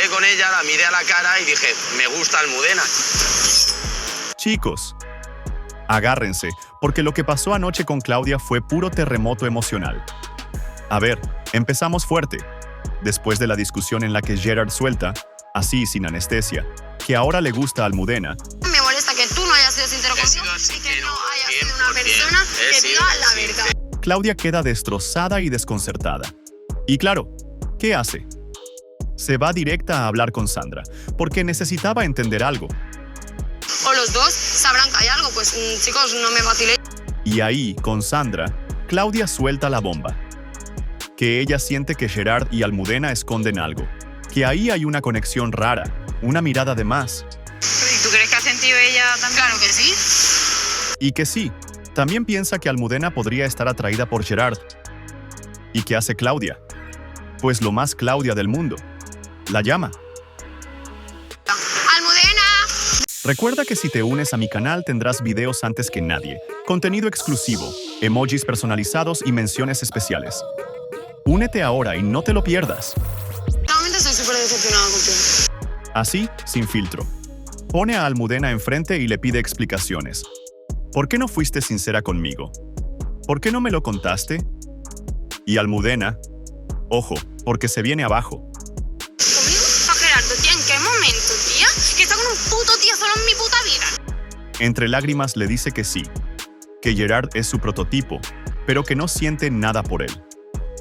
quedé con ella, la miré a la cara y dije, me gusta Almudena. Chicos, agárrense, porque lo que pasó anoche con Claudia fue puro terremoto emocional. A ver, empezamos fuerte. Después de la discusión en la que Gerard suelta, así sin anestesia, que ahora le gusta a Almudena. Me molesta que tú no hayas sido sincero conmigo y que no hayas sido una persona que diga la verdad. Claudia queda destrozada y desconcertada. Y claro, ¿qué hace? Se va directa a hablar con Sandra, porque necesitaba entender algo. O los dos sabrán que hay algo, pues chicos, no me vaciléis. Y ahí, con Sandra, Claudia suelta la bomba. Que ella siente que Gerard y Almudena esconden algo. Que ahí hay una conexión rara, una mirada de más. ¿Y tú crees que ha sentido ella también? Claro que sí. Y que sí, también piensa que Almudena podría estar atraída por Gerard. ¿Y qué hace Claudia? Pues lo más Claudia del mundo. La llama. ¡Almudena! Recuerda que si te unes a mi canal tendrás videos antes que nadie, contenido exclusivo, emojis personalizados y menciones especiales. Únete ahora y no te lo pierdas. Realmente estoy súper decepcionada contigo. Así, sin filtro. Pone a Almudena enfrente y le pide explicaciones. ¿Por qué no fuiste sincera conmigo? ¿Por qué no me lo contaste? Y Almudena, ojo, porque se viene abajo. ¿Conmigo? A Gerardo, tía, ¿en qué momento, tía? Que está con un puto tío solo en mi puta vida. Entre lágrimas le dice que sí, que Gerard es su prototipo, pero que no siente nada por él,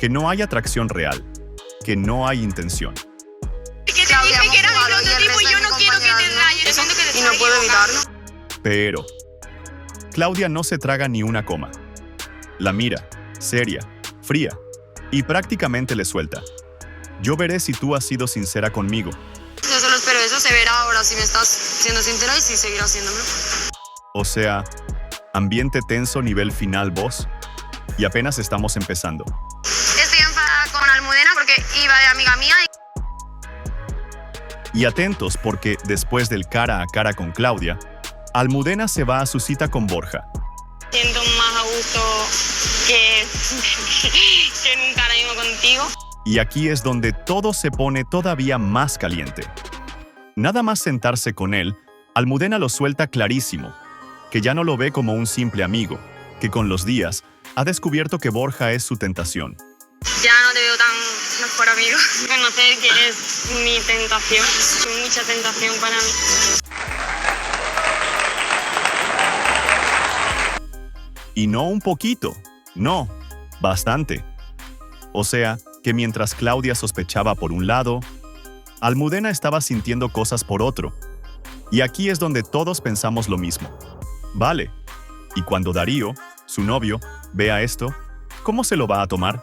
que no hay atracción real, que no hay intención. Que te dije que era mi prototipo y yo no quiero que te engañes. Y no puedo evitarlo. Pero Claudia no se traga ni una coma. La mira, seria, fría, y prácticamente le suelta. Yo veré si tú has sido sincera conmigo. Yo solo espero eso, se verá ahora si me estás siendo sincera y si seguirás siéndomelo. O sea, ambiente tenso nivel final boss, y apenas estamos empezando. Estoy enfadada con Almudena porque iba de amiga mía Y atentos porque después del cara a cara con Claudia, Almudena se va a su cita con Borja. siento más a gusto que nunca ahora mismo contigo. Y aquí es donde todo se pone todavía más caliente. Nada más sentarse con él, Almudena lo suelta clarísimo, que ya no lo ve como un simple amigo, que con los días ha descubierto que Borja es su tentación. Ya no te veo tan mejor amigo. Conocer que eres mi tentación, mucha tentación para mí. Y no un poquito, no, bastante. O sea, que mientras Claudia sospechaba por un lado, Almudena estaba sintiendo cosas por otro. Y aquí es donde todos pensamos lo mismo. Vale, y cuando Darío, su novio, vea esto, ¿cómo se lo va a tomar?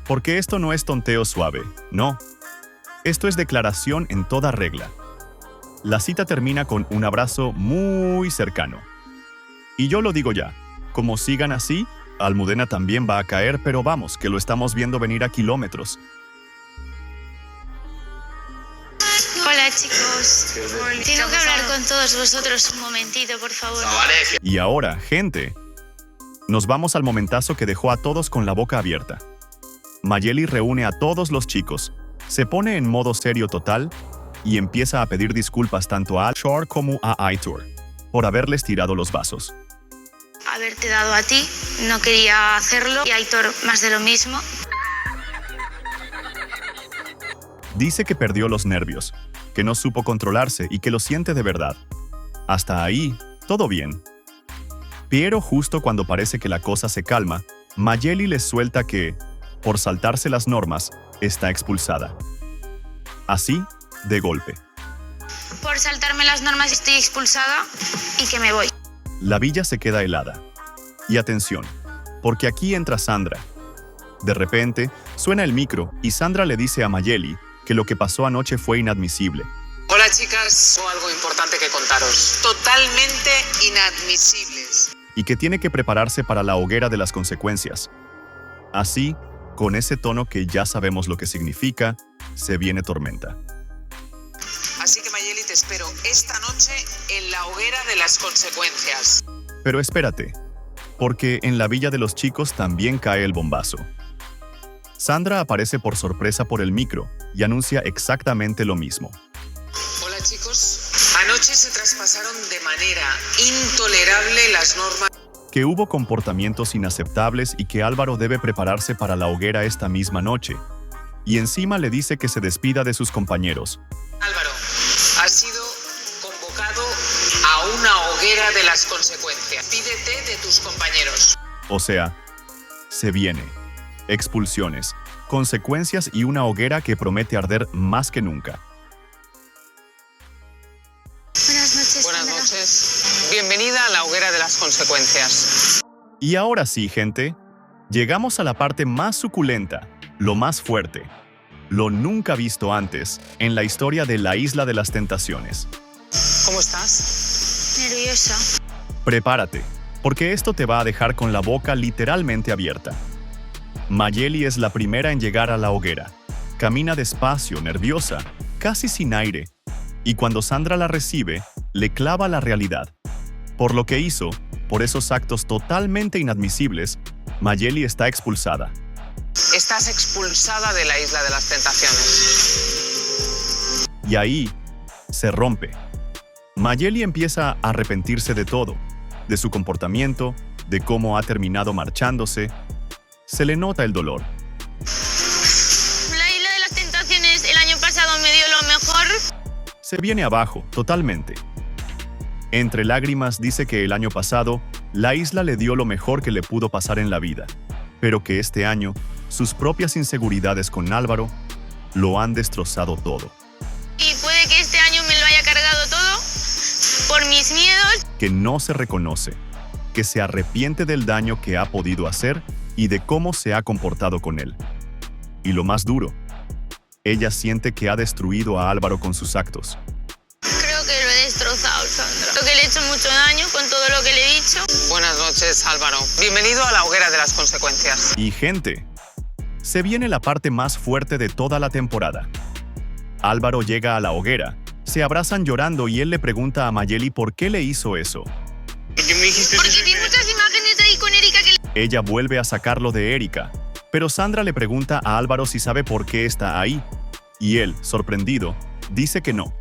Porque esto no es tonteo suave, no. Esto es declaración en toda regla. La cita termina con un abrazo muy cercano. Y yo lo digo ya, como sigan así, Almudena también va a caer, pero vamos, que lo estamos viendo venir a kilómetros. Hola chicos, tengo que hablar con todos vosotros un momentito, por favor. Y ahora, gente, nos vamos al momentazo que dejó a todos con la boca abierta. Mayeli reúne a todos los chicos, se pone en modo serio total y empieza a pedir disculpas tanto a Shore como a Aitor por haberles tirado los vasos. Haberte dado a ti, no quería hacerlo, y Aitor más de lo mismo. Dice que perdió los nervios, que no supo controlarse y que lo siente de verdad. Hasta ahí, todo bien. Pero justo cuando parece que la cosa se calma, Mayeli les suelta que, por saltarse las normas, está expulsada. Así, de golpe. Por saltarme las normas estoy expulsada y que me voy. La villa se queda helada. Y atención, porque aquí entra Sandra. De repente, suena el micro y Sandra le dice a Mayeli que lo que pasó anoche fue inadmisible. Hola chicas, tengo algo importante que contaros. Totalmente inadmisibles. Y que tiene que prepararse para la hoguera de las consecuencias. Así, con ese tono que ya sabemos lo que significa, se viene tormenta. Así que Mayeli, te espero esta noche en la hoguera de las consecuencias. Pero espérate, porque en la villa de los chicos también cae el bombazo. Sandra aparece por sorpresa por el micro y anuncia exactamente lo mismo. Hola chicos, anoche se traspasaron de manera intolerable las normas. Que hubo comportamientos inaceptables y que Álvaro debe prepararse para la hoguera esta misma noche. Y encima le dice que se despida de sus compañeros. Álvaro, has sido convocado a una hoguera de las consecuencias. Pídete de tus compañeros. O sea, se viene. Expulsiones, consecuencias y una hoguera que promete arder más que nunca. Buenas noches. Buenas Sandra. noches. Bienvenida a la hoguera de las consecuencias. Y ahora sí, gente, llegamos a la parte más suculenta, lo más fuerte, lo nunca visto antes en la historia de la Isla de las Tentaciones. ¿Cómo estás? Nerviosa. Prepárate, porque esto te va a dejar con la boca literalmente abierta. Mayeli es la primera en llegar a la hoguera. Camina despacio, nerviosa, casi sin aire. Y cuando Sandra la recibe, le clava la realidad. Por lo que hizo, por esos actos totalmente inadmisibles, Mayeli está expulsada. Estás expulsada de la Isla de las Tentaciones. Y ahí se rompe. Mayeli empieza a arrepentirse de todo, de su comportamiento, de cómo ha terminado marchándose. Se le nota el dolor. La Isla de las Tentaciones el año pasado me dio lo mejor. Se viene abajo, totalmente. Entre lágrimas dice que el año pasado, la isla le dio lo mejor que le pudo pasar en la vida, pero que este año, sus propias inseguridades con Álvaro, lo han destrozado todo. Y puede que este año me lo haya cargado todo por mis miedos. Que no se reconoce, que se arrepiente del daño que ha podido hacer y de cómo se ha comportado con él. Y lo más duro, ella siente que ha destruido a Álvaro con sus actos. Creo que lo he destrozado, Sandra. Creo que le he hecho mucho daño con todo lo que le he dicho. Buenas noches, Álvaro. Bienvenido a la hoguera de las consecuencias. Y gente, se viene la parte más fuerte de toda la temporada. Álvaro llega a la hoguera, se abrazan llorando y él le pregunta a Mayeli por qué le hizo eso. Porque vi muchas imágenes ahí con Erika que... Ella vuelve a sacarlo de Erika, pero Sandra le pregunta a Álvaro si sabe por qué está ahí. Y él, sorprendido, dice que no.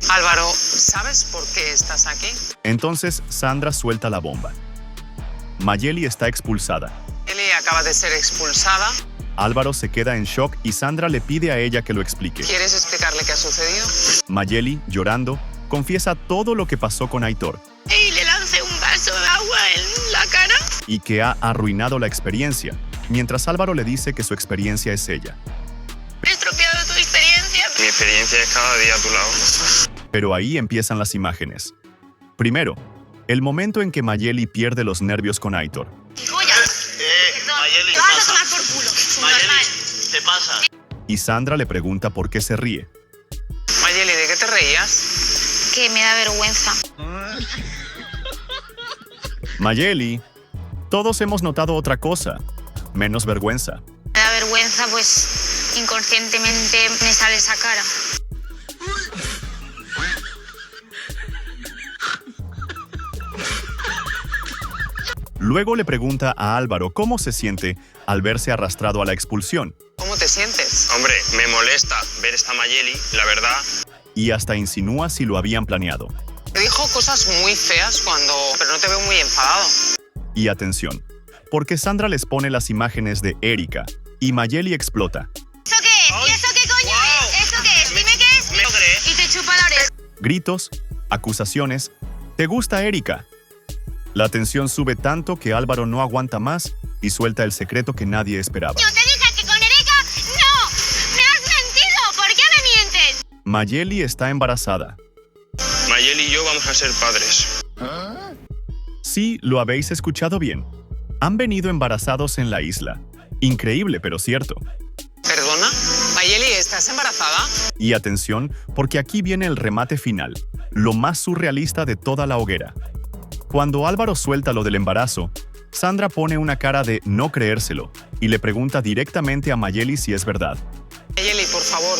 Álvaro, ¿sabes por qué estás aquí? Entonces Sandra suelta la bomba. Mayeli está expulsada. Eli acaba de ser expulsada. Álvaro se queda en shock y Sandra le pide a ella que lo explique. ¿Quieres explicarle qué ha sucedido? Mayeli, llorando, confiesa todo lo que pasó con Aitor Y le lancé un vaso de agua en la cara. y que ha arruinado la experiencia, mientras Álvaro le dice que su experiencia es ella. He estropeado tu experiencia. Mi experiencia es cada día a tu lado. Pero ahí empiezan las imágenes. Primero, el momento en que Mayeli pierde los nervios con Aitor. Joya. Mayeli, Te vas a tomar por culo. Normal. ¿qué pasa? Y Sandra le pregunta por qué se ríe. Mayeli, ¿de qué te reías? Que me da vergüenza. Mayeli, todos hemos notado otra cosa, menos vergüenza. Me da vergüenza, pues inconscientemente me sale esa cara. Luego le pregunta a Álvaro cómo se siente al verse arrastrado a la expulsión, ¿Cómo te sientes? Hombre, me molesta ver esta Mayeli, la verdad. y hasta insinúa si lo habían planeado. Te dijo cosas muy feas pero no te veo muy enfadado. Y atención, porque Sandra les pone las imágenes de Erika, y Mayeli explota. ¿Eso qué es? ¿Y eso qué coño es? ¿Eso qué es? Dime qué es. ¿Me lo crees? Y te chupa la oreja. Gritos, acusaciones. ¿Te gusta Erika? La tensión sube tanto que Álvaro no aguanta más y suelta el secreto que nadie esperaba. Yo te dije que con Erika... ¡No! ¡Me has mentido! ¿Por qué me mientes? Mayeli está embarazada. Mayeli y yo vamos a ser padres. Sí, lo habéis escuchado bien. Han venido embarazados en la isla. Increíble, pero cierto. ¿Perdona? Mayeli, ¿estás embarazada? Y atención, porque aquí viene el remate final, lo más surrealista de toda la hoguera. Cuando Álvaro suelta lo del embarazo, Sandra pone una cara de no creérselo y le pregunta directamente a Mayeli si es verdad. Mayeli, por favor,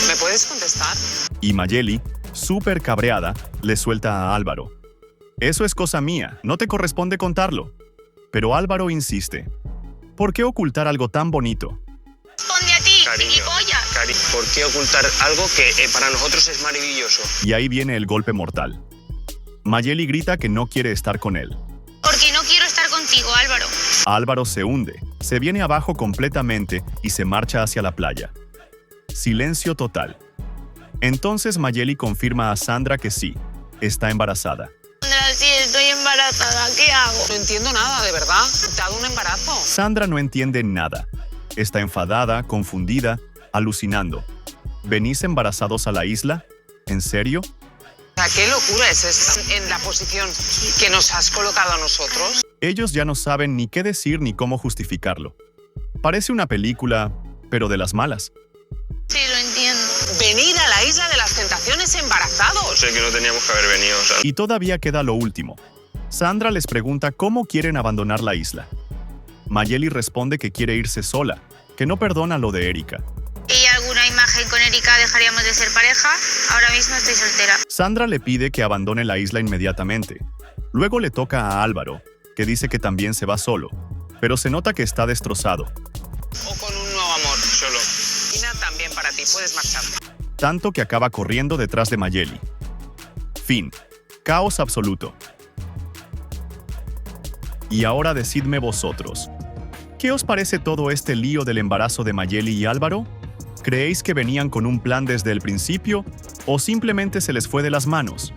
¿me puedes contestar? Y Mayeli, súper cabreada, le suelta a Álvaro. Eso es cosa mía, no te corresponde contarlo. Pero Álvaro insiste. ¿Por qué ocultar algo tan bonito? Responde a ti, Cariño, gilipollas. ¿por qué ocultar algo que para nosotros es maravilloso? Y ahí viene el golpe mortal. Mayeli grita que no quiere estar con él. Porque no quiero estar contigo, Álvaro. Álvaro se hunde, se viene abajo completamente y se marcha hacia la playa. Silencio total. Entonces Mayeli confirma a Sandra que sí, está embarazada. Sandra, sí, estoy embarazada. ¿Qué hago? No entiendo nada, de verdad. ¿Te ha dado un embarazo? Sandra no entiende nada. Está enfadada, confundida, alucinando. ¿Venís embarazados a la isla? ¿En serio? O sea, ¿qué locura es esta en la posición que nos has colocado a nosotros? Ellos ya no saben ni qué decir ni cómo justificarlo. Parece una película, pero de las malas. Sí, lo entiendo. Venir a la isla de las tentaciones embarazados. Sé que no teníamos que haber venido, o sea, Y todavía queda lo último. Sandra les pregunta cómo quieren abandonar la isla. Mayeli responde que quiere irse sola, que no perdona lo de Erika. ¿Y alguna imagen con Erika dejaríamos de ser pareja? Ahora mismo estoy soltera. Sandra le pide que abandone la isla inmediatamente. Luego le toca a Álvaro, que dice que también se va solo, pero se nota que está destrozado, O con un nuevo amor. solo. Ina, también para ti. Puedes marcharte. tanto que acaba corriendo detrás de Mayeli. Fin. Caos absoluto. Y ahora decidme vosotros, ¿qué os parece todo este lío del embarazo de Mayeli y Álvaro? ¿Creéis que venían con un plan desde el principio o simplemente se les fue de las manos?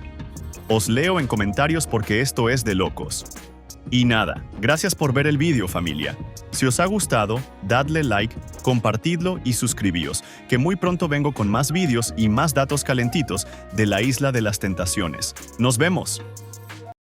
Os leo en comentarios porque esto es de locos. Y nada, gracias por ver el vídeo, familia. Si os ha gustado, dadle like, compartidlo y suscribíos, que muy pronto vengo con más vídeos y más datos calentitos de la Isla de las Tentaciones. ¡Nos vemos!